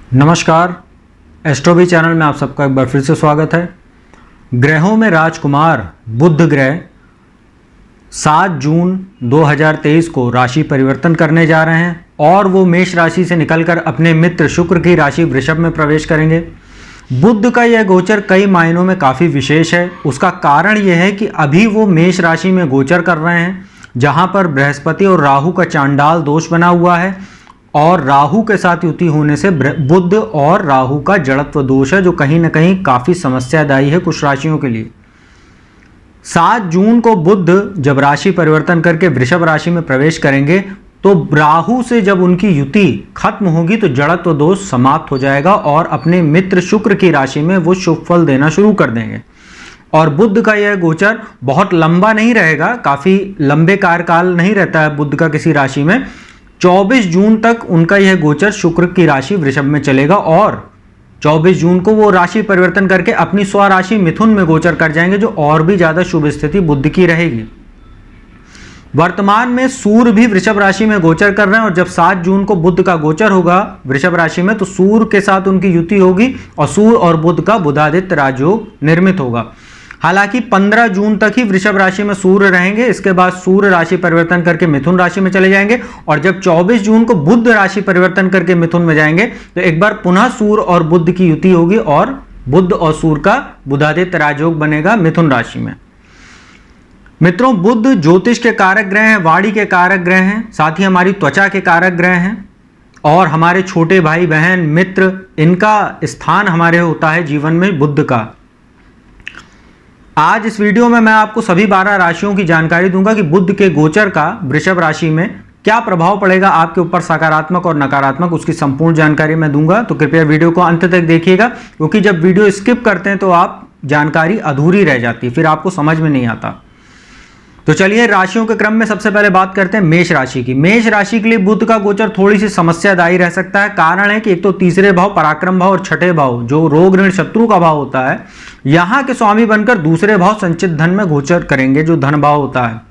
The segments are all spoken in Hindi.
नमस्कार, एस्ट्रोबी चैनल में आप सबका एक बार फिर से स्वागत है। ग्रहों में राजकुमार बुध ग्रह 7 जून 2023 को राशि परिवर्तन करने जा रहे हैं और वो मेष राशि से निकलकर अपने मित्र शुक्र की राशि वृषभ में प्रवेश करेंगे। बुध का यह गोचर कई मायनों में काफ़ी विशेष है। उसका कारण यह है कि अभी वो मेष राशि में गोचर कर रहे हैं, जहाँ पर बृहस्पति और राहु का चांडाल दोष बना हुआ है और राहु के साथ युति होने से बुध और राहु का जड़त्व दोष है, जो कहीं ना कहीं काफ़ी समस्यादायी है कुछ राशियों के लिए। 7 जून को बुध जब राशि परिवर्तन करके वृषभ राशि में प्रवेश करेंगे तो राहु से जब उनकी युति खत्म होगी तो जड़त्व दोष समाप्त हो जाएगा और अपने मित्र शुक्र की राशि में वो शुभ फल देना शुरू कर देंगे। और बुध का यह गोचर बहुत लंबा नहीं रहेगा, काफ़ी लंबे कार्यकाल नहीं रहता है बुध का किसी राशि में। 24 जून तक उनका यह गोचर शुक्र की राशि वृषभ में चलेगा और 24 जून को वो राशि परिवर्तन करके अपनी स्वराशि मिथुन में गोचर कर जाएंगे, जो और भी ज़्यादा शुभ स्थिति बुध की रहेगी। वर्तमान में सूर्य भी वृषभ राशि में गोचर कर रहे हैं और जब 7 जून को बुध का गोचर होगा वृषभ राशि में तो सूर्य के साथ उनकी युति होगी और सूर्य और बुध का बुधादित्य राजयोग निर्मित होगा। हालांकि 15 जून तक ही वृषभ राशि में सूर्य रहेंगे, इसके बाद सूर्य राशि परिवर्तन करके मिथुन राशि में चले जाएंगे और जब 24 जून को बुध राशि परिवर्तन करके मिथुन में जाएंगे तो एक बार पुनः सूर्य और बुध की युति होगी और बुध और सूर्य का बुधादित्य राजयोग बनेगा मिथुन राशि में। मित्रों, बुध ज्योतिष के कारक ग्रह हैं, वाणी के कारक ग्रह हैं, साथ ही हमारी त्वचा के कारक ग्रह हैं और हमारे छोटे भाई बहन मित्र, इनका स्थान हमारे होता है जीवन में बुध का। आज इस वीडियो में मैं आपको सभी 12 राशियों की जानकारी दूंगा कि बुध के गोचर का वृषभ राशि में क्या प्रभाव पड़ेगा आपके ऊपर, सकारात्मक और नकारात्मक, उसकी संपूर्ण जानकारी मैं दूंगा। तो कृपया वीडियो को अंत तक देखिएगा, क्योंकि जब वीडियो स्किप करते हैं तो आप जानकारी अधूरी रह जाती है, फिर आपको समझ में नहीं आता। तो चलिए राशियों के क्रम में सबसे पहले बात करते हैं मेष राशि की। मेष राशि के लिए बुध का गोचर थोड़ी सी समस्यादायी रह सकता है। कारण है कि एक तो तीसरे भाव, पराक्रम भाव और छठे भाव जो रोग ऋण शत्रु का भाव होता है, यहां के स्वामी बनकर दूसरे भाव संचित धन में गोचर करेंगे, जो धन भाव होता है।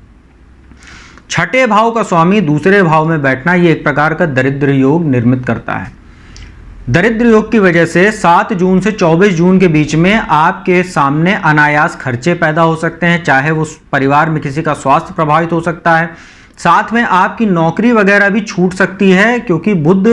छठे भाव का स्वामी दूसरे भाव में बैठना ये एक प्रकार का दरिद्र योग निर्मित करता है। दरिद्र योग की वजह से 7 जून से 24 जून के बीच में आपके सामने अनायास खर्चे पैदा हो सकते हैं, चाहे वो परिवार में किसी का स्वास्थ्य प्रभावित हो सकता है, साथ में आपकी नौकरी वगैरह भी छूट सकती है, क्योंकि बुध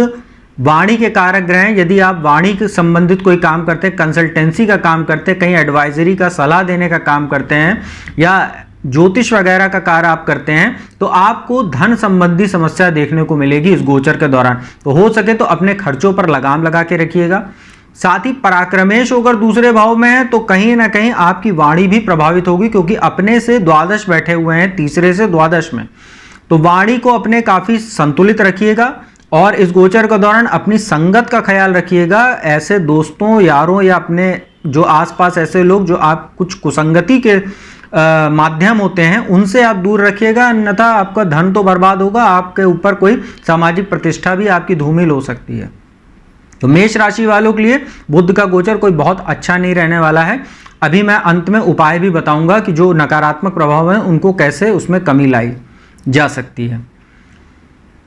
वाणी के कारक ग्रह हैं। यदि आप वाणी के संबंधित कोई काम करते हैं, कंसल्टेंसी का काम करते हैं, कहीं एडवाइजरी का सलाह देने का काम करते हैं या ज्योतिष वगैरह का कार्य आप करते हैं, तो आपको धन संबंधी समस्या देखने को मिलेगी इस गोचर के दौरान। तो हो सके तो अपने खर्चों पर लगाम लगा के रखिएगा। साथ ही पराक्रमेश होकर दूसरे भाव में है तो कहीं ना कहीं आपकी वाणी भी प्रभावित होगी, क्योंकि अपने से द्वादश बैठे हुए हैं, तीसरे से द्वादश में। तो वाणी को अपने काफी संतुलित रखिएगा और इस गोचर के दौरान अपनी संगत का ख्याल रखिएगा। ऐसे दोस्तों, यारों या अपने जो आसपास ऐसे लोग जो आप कुछ कुसंगति के माध्यम होते हैं, उनसे आप दूर रखिएगा, अन्यथा आपका धन तो बर्बाद होगा, आपके ऊपर कोई सामाजिक प्रतिष्ठा भी आपकी धूमिल हो सकती है। तो मेष राशि वालों के लिए बुध का गोचर कोई बहुत अच्छा नहीं रहने वाला है। अभी मैं अंत में उपाय भी बताऊंगा कि जो नकारात्मक प्रभाव है उनको कैसे उसमें कमी लाई जा सकती है।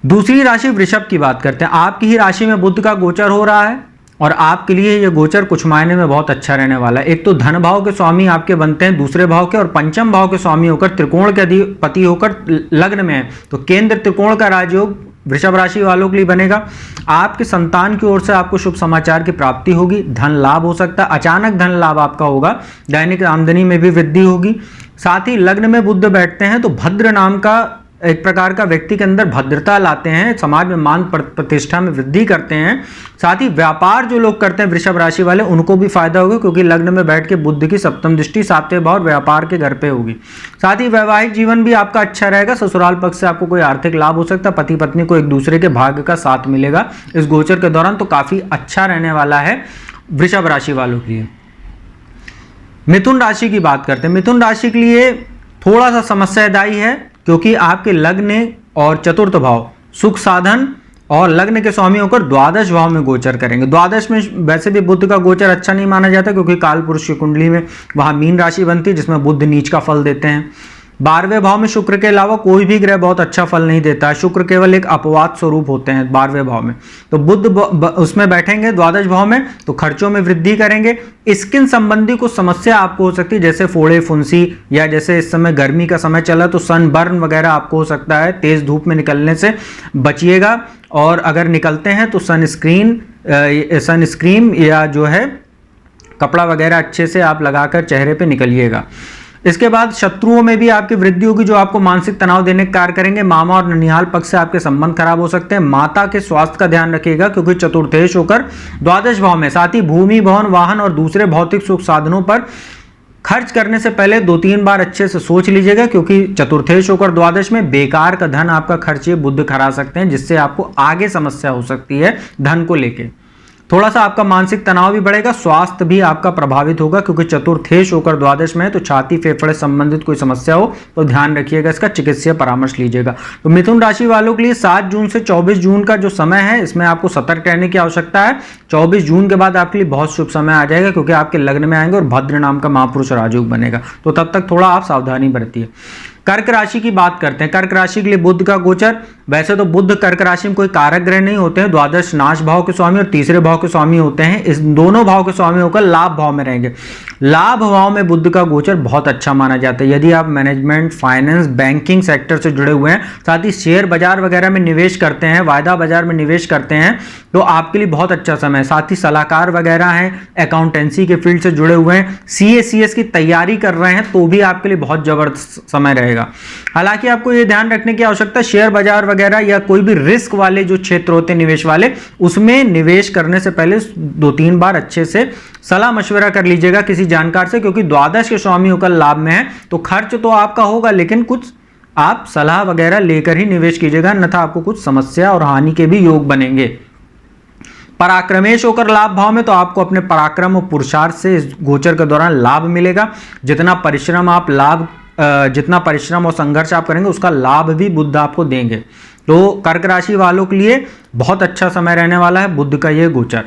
दूसरी राशि वृषभ की बात करते हैं। आपकी ही राशि में बुध का गोचर हो रहा है और आपके लिए यह गोचर कुछ मायने में बहुत अच्छा रहने वाला है। एक तो धन भाव के स्वामी आपके बनते हैं दूसरे भाव के, और पंचम भाव के स्वामी होकर त्रिकोण के अधिपति होकर लग्न में है, तो केंद्र त्रिकोण का राजयोग वृषभ राशि वालों के लिए बनेगा। आपके संतान की ओर से आपको शुभ समाचार की प्राप्ति होगी, धन लाभ हो सकता है, अचानक धन लाभ आपका होगा, दैनिक आमदनी में भी वृद्धि होगी। साथ ही लग्न में बुध बैठते हैं तो भद्र नाम का एक प्रकार का व्यक्ति के अंदर भद्रता लाते हैं, समाज में मान प्रतिष्ठा में वृद्धि करते हैं। साथ ही व्यापार जो लोग करते हैं वृषभ राशि वाले, उनको भी फायदा होगा, क्योंकि लग्न में बैठ के बुध की सप्तम दृष्टि 7वें भाव व्यापार के घर पे होगी। साथ ही वैवाहिक जीवन भी आपका अच्छा रहेगा, ससुराल पक्ष से आपको कोई आर्थिक लाभ हो सकता है, पति पत्नी को एक दूसरे के भाग्य का साथ मिलेगा इस गोचर के दौरान, तो काफी अच्छा रहने वाला है वृषभ राशि वालों के लिए। मिथुन राशि की बात करते हैं। मिथुन राशि के लिए थोड़ा सा समस्यादायी है, क्योंकि आपके लग्न और चतुर्थ भाव सुख साधन और लग्न के स्वामी होकर द्वादश भाव में गोचर करेंगे। द्वादश में वैसे भी बुध का गोचर अच्छा नहीं माना जाता, क्योंकि काल पुरुष की कुंडली में वहां मीन राशि बनती है जिसमें बुध नीच का फल देते हैं। 12वें भाव में शुक्र के अलावा कोई भी ग्रह बहुत अच्छा फल नहीं देता है। शुक्र केवल एक अपवाद स्वरूप होते हैं 12वें भाव में। तो बुध उसमें बैठेंगे द्वादश भाव में, तो खर्चों में वृद्धि करेंगे। स्किन संबंधी कुछ समस्या आपको हो सकती है, जैसे फोड़े फुंसी, या जैसे इस समय गर्मी का समय चला तो सनबर्न वगैरह आपको हो सकता है। तेज धूप में निकलने से बचिएगा, और अगर निकलते हैं तो सनस्क्रीन या जो है कपड़ा वगैरह अच्छे से आप लगाकर चेहरे पे निकलिएगा। इसके बाद शत्रुओं में भी आपकी वृद्धि होगी, जो आपको मानसिक तनाव देने का कार्य करेंगे। मामा और ननिहाल पक्ष से आपके संबंध खराब हो सकते हैं। माता के स्वास्थ्य का ध्यान रखिएगा, क्योंकि चतुर्थेश होकर द्वादश भाव में। साथ ही भूमि, भवन, वाहन और दूसरे भौतिक सुख साधनों पर खर्च करने से पहले 2-3 बार अच्छे से सोच लीजिएगा, क्योंकि चतुर्थेश होकर द्वादश में बेकार का धन आपका खर्च बुध करा सकते हैं, जिससे आपको आगे समस्या हो सकती है धन को लेके। थोड़ा सा आपका मानसिक तनाव भी बढ़ेगा, स्वास्थ्य भी आपका प्रभावित होगा, क्योंकि चतुर्थेश होकर द्वादश में है। तो छाती फेफड़े संबंधित कोई समस्या हो तो ध्यान रखिएगा, इसका चिकित्सीय परामर्श लीजिएगा। तो मिथुन राशि वालों के लिए 7 जून से 24 जून का जो समय है, इसमें आपको सतर्क रहने की आवश्यकता है। 24 जून के बाद आपके लिए बहुत शुभ समय आ जाएगा, क्योंकि आपके लग्न में आएंगे और भद्र नाम का महापुरुष राजयोग बनेगा। तो तब तक थोड़ा आप सावधानी बरतिए। कर्क राशि की बात करते हैं। कर्क राशि के लिए बुध का गोचर, वैसे तो बुध कर्क राशि में कोई कारक ग्रह नहीं होते हैं। द्वादश नाश भाव के स्वामी और तीसरे भाव के स्वामी होते हैं। इस दोनों भाव के स्वामी होकर लाभ भाव में रहेंगे। लाभ भाव में बुध का गोचर बहुत अच्छा माना जाता है। यदि आप मैनेजमेंट, फाइनेंस, बैंकिंग सेक्टर से जुड़े हुए हैं, साथ ही शेयर बाजार वगैरह में निवेश करते हैं, वायदा बाजार में निवेश करते हैं, तो आपके लिए बहुत अच्छा समय है। साथ ही सलाहकार वगैरह हैं, अकाउंटेंसी के फील्ड से जुड़े हुए हैं, CA CS की तैयारी कर रहे हैं, तो भी आपके लिए बहुत जबरदस्त समय रहेगा। हालांकि आपको यह ध्यान रखने की आवश्यकता, शेयर बाजार वगैरह या कोई भी रिस्क वाले जो क्षेत्र होते हैं निवेश वाले, उसमें निवेश करने से पहले 2-3 बार अच्छे से सलाह मशवरा कर लीजिएगा किसी जानकार से, क्योंकि द्वादश के स्वामी होकर लाभ में है। तो खर्च तो आपका होगा, लेकिन कुछ आप सलाह वगैरह लेकर ही निवेश कीजिएगा, अन्यथा आपको कुछ समस्या और हानि के भी योग बनेंगे। पराक्रमेश होकर लाभ भाव में, तो आपको अपने पराक्रम और पुरुषार्थ से इस गोचर के दौरान लाभ मिलेगा। जितना परिश्रम और संघर्ष आप करेंगे, उसका लाभ भी बुध आपको देंगे। तो कर्क राशि वालों के लिए बहुत अच्छा समय रहने वाला है बुध का ये गोचर।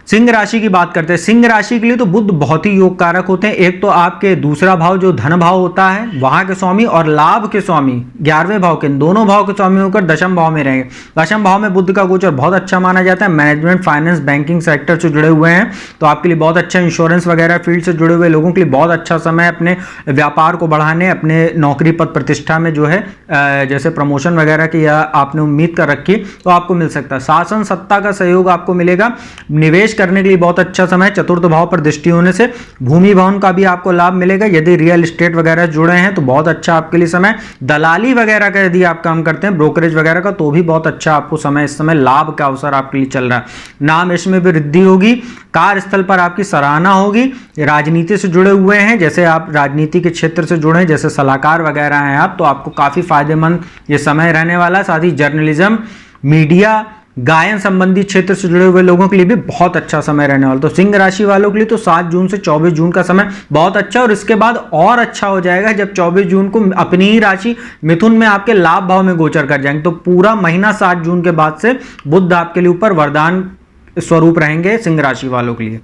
सिंह राशि की बात करते हैं। सिंह राशि के लिए तो बुध बहुत ही योग कारक होते हैं। एक तो आपके दूसरा भाव जो धन भाव होता है, वहां के स्वामी, और लाभ के स्वामी 11वें भाव के, दोनों भाव के स्वामी होकर दशम भाव में रहेंगे। दशम भाव में बुध का गोचर बहुत अच्छा माना जाता है। मैनेजमेंट, फाइनेंस, बैंकिंग सेक्टर से जुड़े हुए हैं तो आपके लिए बहुत अच्छा, इंश्योरेंस वगैरह फील्ड से जुड़े हुए लोगों के लिए बहुत अच्छा समय, अपने व्यापार को बढ़ाने, अपने नौकरी पद प्रतिष्ठा में जो है जैसे प्रमोशन वगैरह की या आपने उम्मीद कर रखी, तो आपको मिल सकता है। शासन सत्ता का सहयोग आपको मिलेगा। निवेश करने के लिए बहुत अच्छा समय, चतुर्थ भाव पर दृष्टि होने से भूमि भवन का भी आपको लाभ मिलेगा। यदि रियल एस्टेट वगैरह जुड़े हैं तो बहुत अच्छा आपके लिए समय। दलाली वगैरह का यदि आप काम करते हैं, ब्रोकरेज वगैरह का, तो भी बहुत अच्छा आपको समय, इस समय लाभ का अवसर आपके लिए चल रहा है। नाम इसमें भी वृद्धि होगी। कार्यस्थल पर आपकी सराहना होगी। राजनीति से जुड़े हुए हैं, जैसे आप राजनीति के क्षेत्र से जुड़े हैं, जैसे सलाहकार वगैरह हैं आप, तो आपको काफी फायदेमंद ये समय रहने वाला है। साथ ही जर्नलिज्म, मीडिया, गायन संबंधी क्षेत्र से जुड़े हुए लोगों के लिए भी बहुत अच्छा समय रहने वाला। तो सिंह राशि वालों के लिए तो 7 जून से 24 जून का समय बहुत अच्छा, और इसके बाद और अच्छा हो जाएगा जब 24 जून को अपनी ही राशि मिथुन में आपके लाभ भाव में गोचर कर जाएंगे। तो पूरा महीना 7 जून के बाद से बुध आपके लिए ऊपर वरदान स्वरूप रहेंगे सिंह राशि वालों के लिए।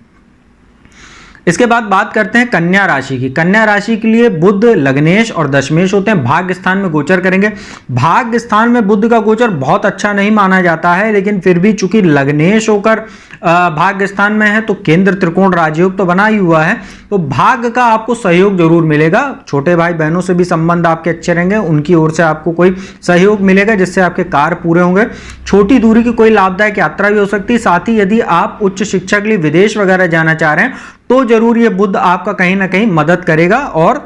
इसके बाद बात करते हैं कन्या राशि की। कन्या राशि के लिए बुध लग्नेश और दशमेश होते हैं, भाग्य स्थान में गोचर करेंगे। भाग्य स्थान में बुध का गोचर बहुत अच्छा नहीं माना जाता है, लेकिन फिर भी चूंकि लग्नेश होकर भाग्य स्थान में है, तो केंद्र त्रिकोण राजयोग तो बना ही हुआ है, तो भाग्य का आपको सहयोग जरूर मिलेगा। छोटे भाई बहनों से भी संबंध आपके अच्छे रहेंगे, उनकी ओर से आपको कोई सहयोग मिलेगा जिससे आपके कार्य पूरे होंगे। छोटी दूरी की कोई लाभदायक यात्रा भी हो सकती है। साथ ही यदि आप उच्च शिक्षा के लिए विदेश वगैरह जाना चाह रहे हैं, तो जरूर ये बुध आपका कहीं ना कहीं मदद करेगा। और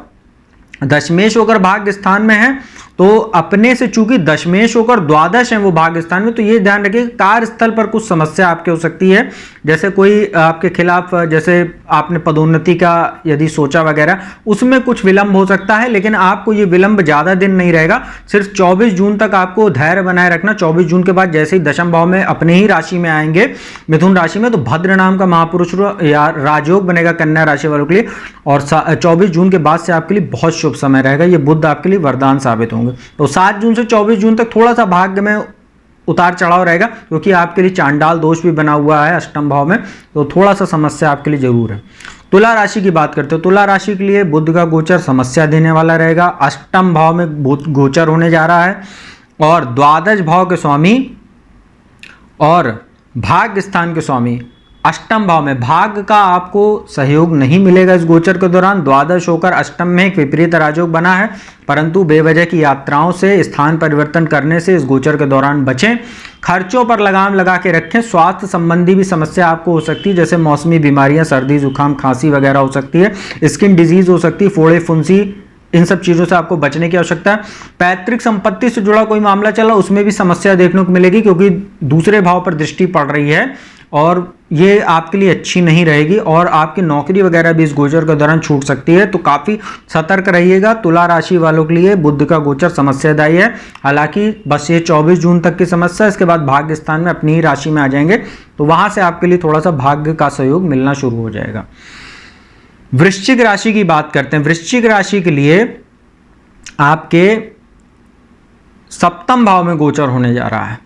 दशमेश होकर भाग्य स्थान में है, तो अपने से चूंकि दशमेश होकर द्वादश है वो भाग्य स्थान में, तो ये ध्यान रखिए कार्यस्थल पर कुछ समस्या आपके हो सकती है। जैसे कोई आपके खिलाफ, जैसे आपने पदोन्नति का यदि सोचा वगैरह, उसमें कुछ विलंब हो सकता है, लेकिन आपको ये विलंब ज्यादा दिन नहीं रहेगा। सिर्फ 24 जून तक आपको धैर्य बनाए रखना। 24 जून के बाद जैसे ही दशम भाव में अपने ही राशि में आएंगे, मिथुन राशि में, तो भद्र नाम का महापुरुष या राजयोग बनेगा कन्या राशि वालों के लिए। और 24 जून के बाद से आपके लिए बहुत शुभ समय रहेगा। ये बुध आपके लिए वरदान साबित होंगे। तो 7 जून से 24 जून तक थोड़ा सा भाग्य में उतार चढ़ाव रहेगा, क्योंकि आपके लिए चांडाल दोष भी बना हुआ है अष्टम भाव में, तो थोड़ा सा समस्या आपके लिए जरूर है। तुला राशि की बात करते हो, तुला राशि के लिए बुध का गोचर समस्या देने वाला रहेगा। अष्टम भाव में गोचर होने जा रहा है और द्वादश भाव के स्वामी और भाग्य स्थान के स्वामी अष्टम भाव में, भाग्य का आपको सहयोग नहीं मिलेगा इस गोचर के दौरान। द्वादश होकर अष्टम में एक विपरीत राजयोग बना है, परंतु बेवजह की यात्राओं से, स्थान परिवर्तन करने से इस गोचर के दौरान बचें। खर्चों पर लगाम लगा के रखें। स्वास्थ्य संबंधी भी समस्या आपको हो सकती है, जैसे मौसमी बीमारियां, सर्दी जुकाम खांसी वगैरह हो सकती है, स्किन डिजीज हो सकती है, फोड़े फुंसी, इन सब चीज़ों से आपको बचने की आवश्यकता है। पैतृक संपत्ति से जुड़ा कोई मामला चला, उसमें भी समस्या देखने को मिलेगी, क्योंकि दूसरे भाव पर दृष्टि पड़ रही है और ये आपके लिए अच्छी नहीं रहेगी और आपकी नौकरी वगैरह भी इस गोचर के दौरान छूट सकती है। तो काफ़ी सतर्क रहिएगा। तुला राशि वालों के लिए बुध का गोचर समस्यादायी है। हालांकि बस ये 24 जून तक की समस्या, इसके बाद भाग्य स्थान में अपनी ही राशि में आ जाएंगे, तो वहां से आपके लिए थोड़ा सा भाग्य का सहयोग मिलना शुरू हो जाएगा। वृश्चिक राशि की बात करते हैं। वृश्चिक राशि के लिए आपके सप्तम भाव में गोचर होने जा रहा है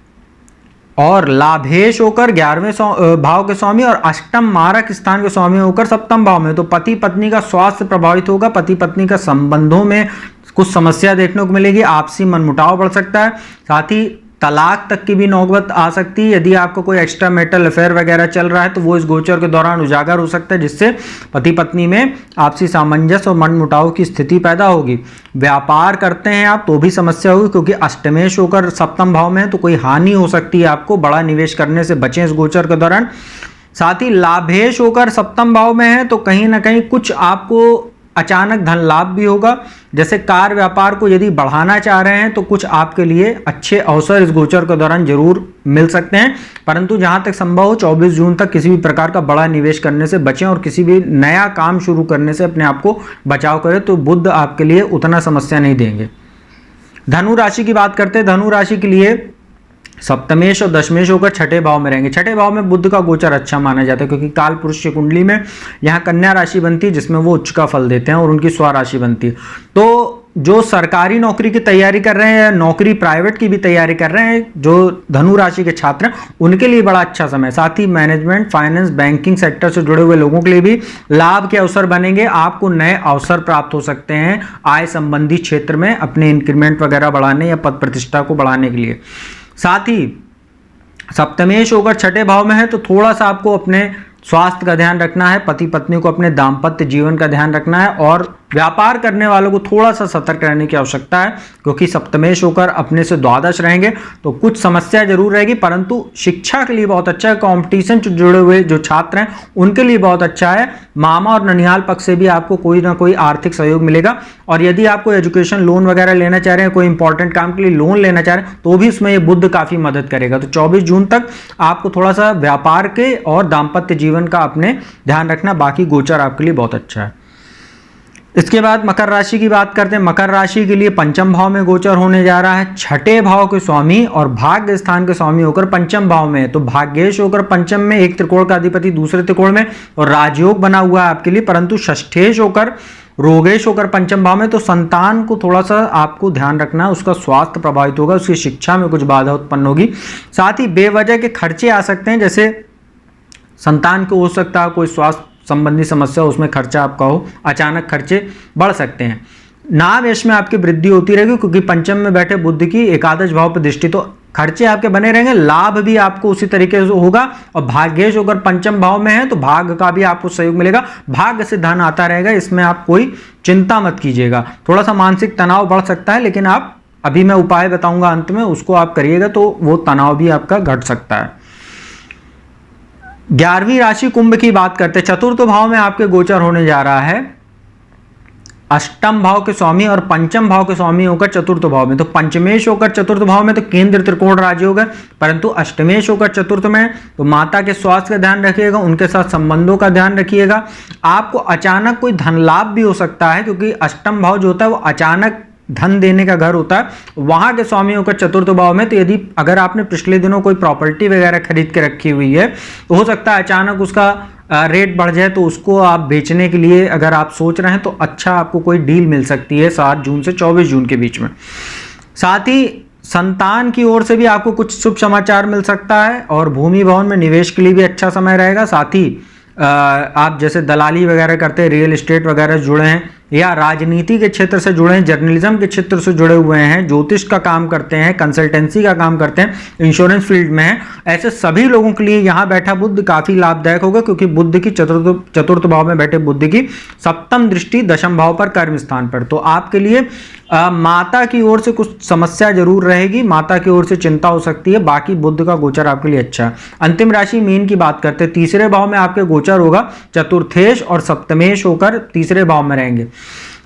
और लाभेश होकर 11वें भाव के स्वामी और अष्टम मारक स्थान के स्वामी होकर सप्तम भाव में, तो पति पत्नी का स्वास्थ्य प्रभावित होगा। पति पत्नी का संबंधों में कुछ समस्या देखने को मिलेगी, आपसी मनमुटाव बढ़ सकता है, साथ ही तलाक तक की भी नौबत आ सकती है। यदि आपको कोई एक्स्ट्रा मैरिटल अफेयर वगैरह चल रहा है तो वो इस गोचर के दौरान उजागर हो सकता है, जिससे पति पत्नी में आपसी सामंजस्य और मनमुटाव की स्थिति पैदा होगी। व्यापार करते हैं आप तो भी समस्या होगी, क्योंकि अष्टमेश होकर सप्तम भाव में है, तो कोई हानि हो सकती है आपको। बड़ा निवेश करने से बचें इस गोचर के दौरान। साथ ही लाभेश होकर सप्तम भाव में है, तो कहीं ना कहीं कुछ आपको अचानक धन लाभ भी होगा। जैसे कार व्यापार को यदि बढ़ाना चाह रहे हैं तो कुछ आपके लिए अच्छे अवसर इस गोचर के दौरान जरूर मिल सकते हैं, परंतु जहां तक संभव हो 24 जून तक किसी भी प्रकार का बड़ा निवेश करने से बचें और किसी भी नया काम शुरू करने से अपने आप को बचाव करें, तो बुध आपके लिए उतना समस्या नहीं देंगे। धनु राशि की बात करते हैं। धनु राशि के लिए सप्तमेश और दशमेश होकर छठे भाव में रहेंगे। छठे भाव में बुध का गोचर अच्छा माना जाता है, क्योंकि काल पुरुष की कुंडली में यहाँ कन्या राशि बनती है, जिसमें वो उच्च का फल देते हैं और उनकी स्वराशि बनती है। तो जो सरकारी नौकरी की तैयारी कर रहे हैं, नौकरी प्राइवेट की भी तैयारी कर रहे हैं, जो धनु राशि के छात्र हैं, उनके लिए बड़ा अच्छा समय। साथ ही मैनेजमेंट, फाइनेंस, बैंकिंग सेक्टर से जुड़े हुए लोगों के लिए भी लाभ के अवसर बनेंगे। आपको नए अवसर प्राप्त हो सकते हैं आय संबंधी क्षेत्र में, अपने इंक्रीमेंट वगैरह बढ़ाने या पद प्रतिष्ठा को बढ़ाने के लिए। साथ ही सप्तमेश होकर छठे भाव में है, तो थोड़ा सा आपको अपने स्वास्थ्य का ध्यान रखना है, पति पत्नी को अपने दाम्पत्य जीवन का ध्यान रखना है और व्यापार करने वालों को थोड़ा सा सतर्क रहने की आवश्यकता है, क्योंकि सप्तमेश होकर अपने से द्वादश रहेंगे तो कुछ समस्या जरूर रहेगी, परंतु शिक्षा के लिए बहुत अच्छा है। कंपटीशन से जुड़े हुए जो छात्र हैं उनके लिए बहुत अच्छा है। मामा और ननिहाल पक्ष से भी आपको कोई ना कोई आर्थिक सहयोग मिलेगा और यदि आप कोई एजुकेशन लोन वगैरह लेना चाह रहे हैं, कोई इंपॉर्टेंट काम के लिए लोन लेना चाह रहे हैं, तो भी उसमें ये बुध काफी मदद करेगा। तो 24 जून तक आपको थोड़ा सा व्यापार के और दाम्पत्य जीवन का अपने ध्यान रखना, बाकी गोचर आपके लिए बहुत अच्छा है। इसके बाद मकर राशि की बात करते हैं। मकर राशि के लिए पंचम भाव में गोचर होने जा रहा है। छठे भाव के स्वामी और भाग्य स्थान के स्वामी होकर पंचम भाव में है, तो भाग्येश होकर पंचम में, एक त्रिकोण का अधिपति दूसरे त्रिकोण में, और राजयोग बना हुआ है आपके लिए, परंतु षष्ठेश होकर, रोगेश होकर पंचम भाव में, तो संतान को थोड़ा सा आपको ध्यान रखना है, उसका स्वास्थ्य प्रभावित होगा, उसकी शिक्षा में कुछ बाधा उत्पन्न होगी। साथ ही बेवजह के खर्चे आ सकते हैं, जैसे संतान को हो सकता है कोई स्वास्थ्य संबंधी समस्या, उसमें खर्चा आपका हो, अचानक खर्चे बढ़ सकते हैं। नावेश में आपकी वृद्धि होती रहेगी, क्योंकि पंचम में बैठे बुध की एकादश भाव पर दृष्टि, तो खर्चे आपके बने रहेंगे, लाभ भी आपको उसी तरीके से होगा। और भाग्येश अगर पंचम भाव में है तो भाग्य का भी आपको सहयोग मिलेगा, भाग्य से धन आता रहेगा, इसमें आप कोई चिंता मत कीजिएगा। थोड़ा सा मानसिक तनाव बढ़ सकता है, लेकिन आप, अभी मैं उपाय बताऊंगा अंत में, उसको आप करिएगा तो वो तनाव भी आपका घट सकता है। 11वीं राशि कुंभ की बात करते हैं। चतुर्थ भाव में आपके गोचर होने जा रहा है अष्टम भाव के स्वामी और पंचम भाव के स्वामी होकर चतुर्थ भाव में, तो पंचमेश होकर चतुर्थ भाव में तो केंद्र त्रिकोण राजयोग है, परंतु अष्टमेश होकर चतुर्थ में, तो माता के स्वास्थ्य का ध्यान रखिएगा, उनके साथ संबंधों का ध्यान रखिएगा। आपको अचानक कोई धन लाभ भी हो सकता है, क्योंकि अष्टम भाव जो होता है वो अचानक धन देने का घर होता है, वहां के स्वामी होकर चतुर्थ भाव में, तो यदि अगर आपने पिछले दिनों कोई प्रॉपर्टी वगैरह खरीद के रखी हुई है तो हो सकता है अचानक उसका रेट बढ़ जाए, तो उसको आप बेचने के लिए अगर आप सोच रहे हैं तो अच्छा आपको कोई डील मिल सकती है 7 जून से 24 जून के बीच में। साथ ही संतान की ओर से भी आपको कुछ शुभ समाचार मिल सकता है और भूमि भवन में निवेश के लिए भी अच्छा समय रहेगा। साथ ही आप जैसे दलाली वगैरह करते हैं, रियल एस्टेट वगैरह से जुड़े हैं, या राजनीति के क्षेत्र से जुड़े हैं, जर्नलिज्म के क्षेत्र से जुड़े हुए हैं, ज्योतिष का काम करते हैं, कंसल्टेंसी का काम करते हैं, इंश्योरेंस फील्ड में हैं, ऐसे सभी लोगों के लिए यहाँ बैठा बुध काफी लाभदायक होगा, क्योंकि बुध की चतुर्थ भाव में बैठे बुध की सप्तम दृष्टि दशम भाव पर, कर्म स्थान पर। तो आपके लिए माता की ओर से कुछ समस्या जरूर रहेगी, माता की ओर से चिंता हो सकती है, बाकी बुध का गोचर आपके लिए अच्छा है। अंतिम राशि मीन की बात करते हैं, तीसरे भाव में आपके गोचर होगा, चतुर्थेश और सप्तमेश होकर तीसरे भाव में रहेंगे।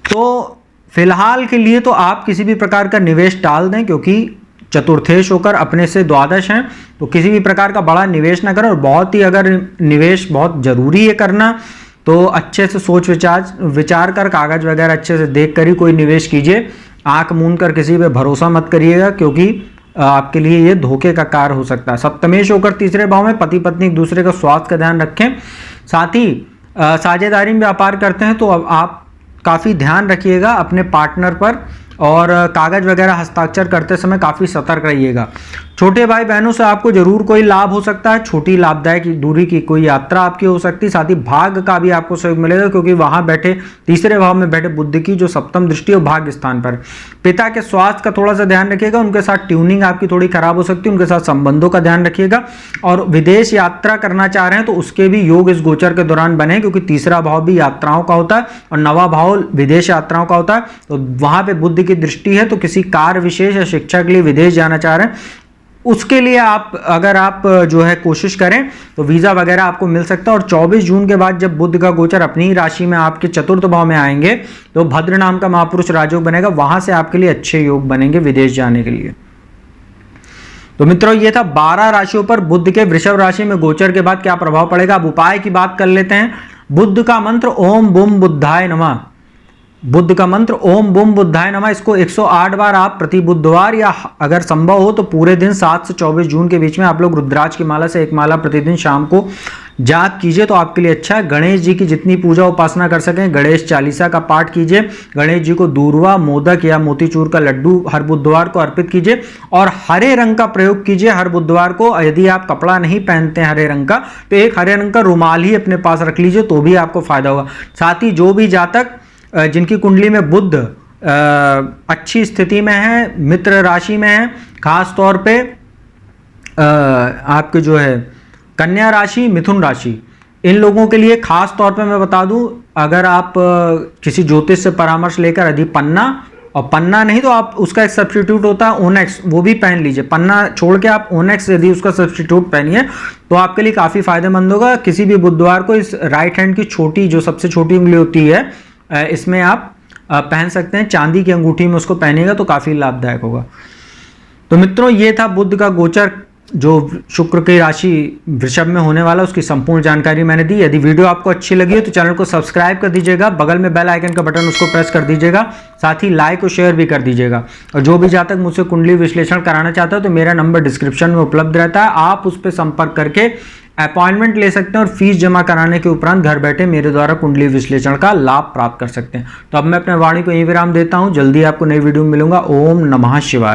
तो फिलहाल के लिए तो आप किसी भी प्रकार का निवेश टाल दें, क्योंकि चतुर्थेश होकर अपने से द्वादश हैं, तो किसी भी प्रकार का बड़ा निवेश ना करें। और बहुत ही अगर निवेश बहुत जरूरी है करना, तो अच्छे से सोच विचार कर, कागज वगैरह अच्छे से देख कर ही कोई निवेश कीजिए। आंख मूंद कर किसी पे भरोसा मत करिएगा, क्योंकि आपके लिए ये धोखे का कार्य हो सकता है। सप्तमेश होकर तीसरे भाव में, पति पत्नी एक दूसरे का स्वास्थ्य का ध्यान रखें। साथ ही साझेदारी में व्यापार करते हैं तो अब आप काफ़ी ध्यान रखिएगा अपने पार्टनर पर, और कागज वगैरह हस्ताक्षर करते समय काफ़ी सतर्क रहिएगा। छोटे भाई बहनों से आपको जरूर कोई लाभ हो सकता है, छोटी लाभदायक दूरी की कोई यात्रा आपकी हो सकती है। साथ ही भाग्य का भी आपको सहयोग मिलेगा, क्योंकि वहां बैठे तीसरे भाव में बैठे बुध की जो सप्तम दृष्टि है भाग्य स्थान पर। पिता के स्वास्थ्य का थोड़ा सा ध्यान रखिएगा, उनके साथ ट्यूनिंग आपकी थोड़ी खराब हो सकती है, उनके साथ संबंधों का ध्यान रखिएगा। और विदेश यात्रा करना चाह रहे हैं तो उसके भी योग इस गोचर के दौरान बने, क्योंकि तीसरा भाव भी यात्राओं का होता है और नवा भाव विदेश यात्राओं का होता है। तो वहां पे बुध की दृष्टि है, तो किसी कार्य विशेष या शिक्षा के लिए विदेश जाना चाह रहे हैं, उसके लिए अगर आप जो है कोशिश करें तो वीज़ा वगैरह आपको मिल सकता है। और 24 जून के बाद जब बुध का गोचर अपनी राशि में आपके चतुर्थ भाव में आएंगे, तो भद्र नाम का महापुरुष राजयोग बनेगा, वहां से आपके लिए अच्छे योग बनेंगे विदेश जाने के लिए। तो मित्रों, ये था 12 राशियों पर बुध के वृषभ राशि में गोचर के बाद क्या प्रभाव पड़ेगा। अब उपाय की बात कर लेते हैं। बुध का मंत्र ओम बुम बुद्धाय नमः। बुद्ध का मंत्र ओम बुम बुद्धाय नमः, इसको 108 बार आप प्रति बुधवार, या अगर संभव हो तो पूरे दिन 7 से 24 जून के बीच में आप लोग रुद्राक्ष की माला से एक माला प्रतिदिन शाम को जाप कीजिए, तो आपके लिए अच्छा है। गणेश जी की जितनी पूजा उपासना कर सकें, गणेश चालीसा का पाठ कीजिए। गणेश जी को दूर्वा, मोदक या मोतीचूर का लड्डू हर बुधवार को अर्पित कीजिए। और हरे रंग का प्रयोग कीजिए हर बुधवार को। यदि आप कपड़ा नहीं पहनते हैं हरे रंग का, तो एक हरे रंग का रुमाल ही अपने पास रख लीजिए, तो भी आपको फायदा होगा। साथ ही जो भी जातक जिनकी कुंडली में बुध अच्छी स्थिति में है, मित्र राशि में है, खास तौर पे आपके जो है कन्या राशि, मिथुन राशि, इन लोगों के लिए खास तौर पे मैं बता दूं, अगर आप किसी ज्योतिष से परामर्श लेकर यदि पन्ना, और पन्ना नहीं तो आप उसका एक सब्स्टिट्यूट होता है ओनेक्स, वो भी पहन लीजिए। पन्ना छोड़ के आप ओनेक्स यदि उसका सब्स्टिट्यूट पहनिए तो आपके लिए काफ़ी फायदेमंद होगा। किसी भी बुधवार को इस राइट हैंड की छोटी, जो सबसे छोटी उंगली होती है, इसमें आप पहन सकते हैं। चांदी की अंगूठी में उसको पहनेगा तो काफ़ी लाभदायक होगा। तो मित्रों, ये था बुध का गोचर जो शुक्र की राशि वृषभ में होने वाला, उसकी संपूर्ण जानकारी मैंने दी। यदि वीडियो आपको अच्छी लगी हो तो चैनल को सब्सक्राइब कर दीजिएगा, बगल में बेल आइकन का बटन उसको प्रेस कर दीजिएगा, साथ ही लाइक और शेयर भी कर दीजिएगा। और जो भी जातक मुझसे कुंडली विश्लेषण कराना चाहता है तो मेरा नंबर डिस्क्रिप्शन में उपलब्ध रहता है, आप उस पर संपर्क करके अपॉइंटमेंट ले सकते हैं और फीस जमा कराने के उपरांत घर बैठे मेरे द्वारा कुंडली विश्लेषण का लाभ प्राप्त कर सकते हैं। तो अब मैं अपने वाणी को यही विराम देता हूं, जल्दी आपको नई वीडियो में मिलूंगा। ओम नमः शिवाय।